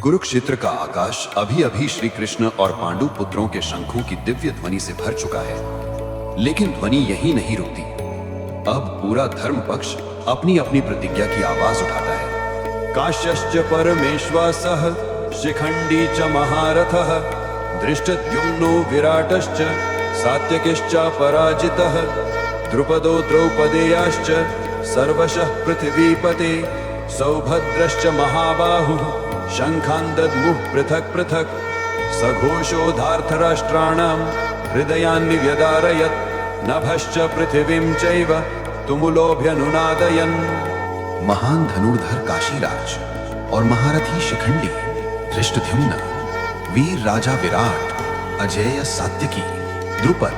कुरुक्षेत्र का आकाश अभी अभी श्री कृष्ण और पांडु पुत्रों के शंखों की दिव्य ध्वनि से भर चुका है। लेकिन ध्वनि यही नहीं रुकती। अब पूरा धर्म पक्ष अपनी अपनी प्रतिज्ञा की आवाज उठाता है। काश्यश्च परमेश्वासः शिखंडी च महारथः धृष्टद्युम्नो विराटश्च सात्यकिश्च पराजितः द्रुपदो द्रौपदेयाश्च सर्वशः पृथिवीपते सौभद्रश्च महाबाहुः शंखान् दद्मुः पृथक् पृथक् सघोषोधार्तराष्ट्राणां हृदयान् व्यदारयत् नभश्च पृथिवीं चैव तुमुलोऽभ्यनुनादयन्। महान धनुर्धर काशीराज और महारथी शिखंडी धृष्टद्युम्न, वीर राजा विराट, अजेय सात्यकी, द्रुपद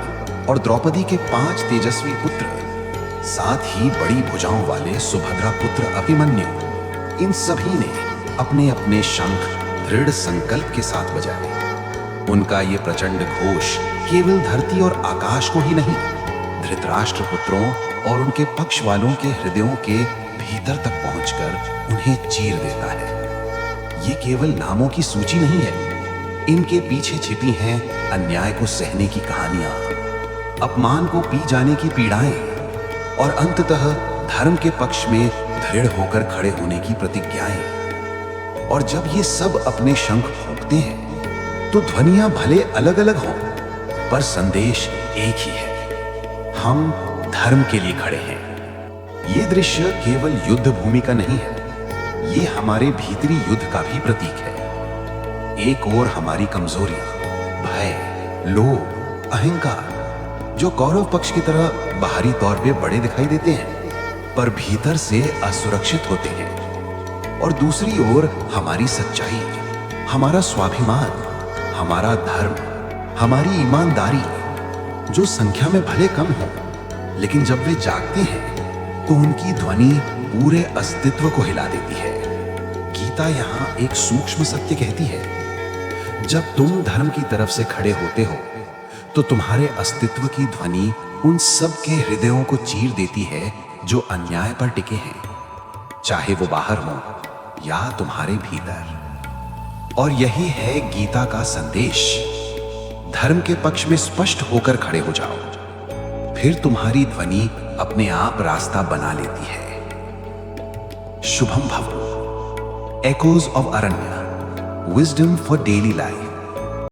और द्रौपदी के 5 तेजस्वी पुत्र, साथ ही बड़ी भुजाओं वाले सुभद्रा पुत्र अभिमन्यु, इन सभी ने अपने अपने शंख दृढ़ संकल्प के साथ बजाए। उनका ये प्रचंड घोष केवल धरती और आकाश को ही नहीं, धृतराष्ट्र पुत्रों और उनके पक्ष वालों के हृदयों के भीतर तक पहुंचकर उन्हें चीर देता है। ये केवल नामों की सूची नहीं है, इनके पीछे छिपी हैं अन्याय को सहने की कहानियां, अपमान को पी जाने की पीड़ाएं और अंततः धर्म के पक्ष में दृढ़ होकर खड़े होने की प्रतिज्ञाएं। और जब ये सब अपने शंख फूंकते हैं तो ध्वनियां भले अलग अलग हों, पर संदेश एक ही है, हम धर्म के लिए खड़े हैं। ये दृश्य केवल युद्ध भूमि का नहीं है, ये हमारे भीतरी युद्ध का भी प्रतीक है। एक ओर हमारी कमजोरियां, भय, लोभ, अहंकार, जो कौरव पक्ष की तरह बाहरी तौर पे बड़े दिखाई देते हैं पर भीतर से असुरक्षित होते हैं, और दूसरी ओर हमारी सच्चाई, हमारा स्वाभिमान, हमारा धर्म, हमारी ईमानदारी, जो संख्या में भले कम हो, लेकिन जब वे जागते हैं तो उनकी ध्वनि पूरे अस्तित्व को हिला देती है। गीता यहाँ एक सूक्ष्म सत्य कहती है, जब तुम धर्म की तरफ से खड़े होते हो तो तुम्हारे अस्तित्व की ध्वनि उन सब के हृदयों को चीर देती है जो अन्याय पर टिके हैं, चाहे वो बाहर हो या तुम्हारे भीतर। और यही है गीता का संदेश। धर्म के पक्ष में स्पष्ट होकर खड़े हो जाओ, फिर तुम्हारी ध्वनि अपने आप रास्ता बना लेती है। शुभम भवतु। Echoes of Aranya, wisdom for daily life.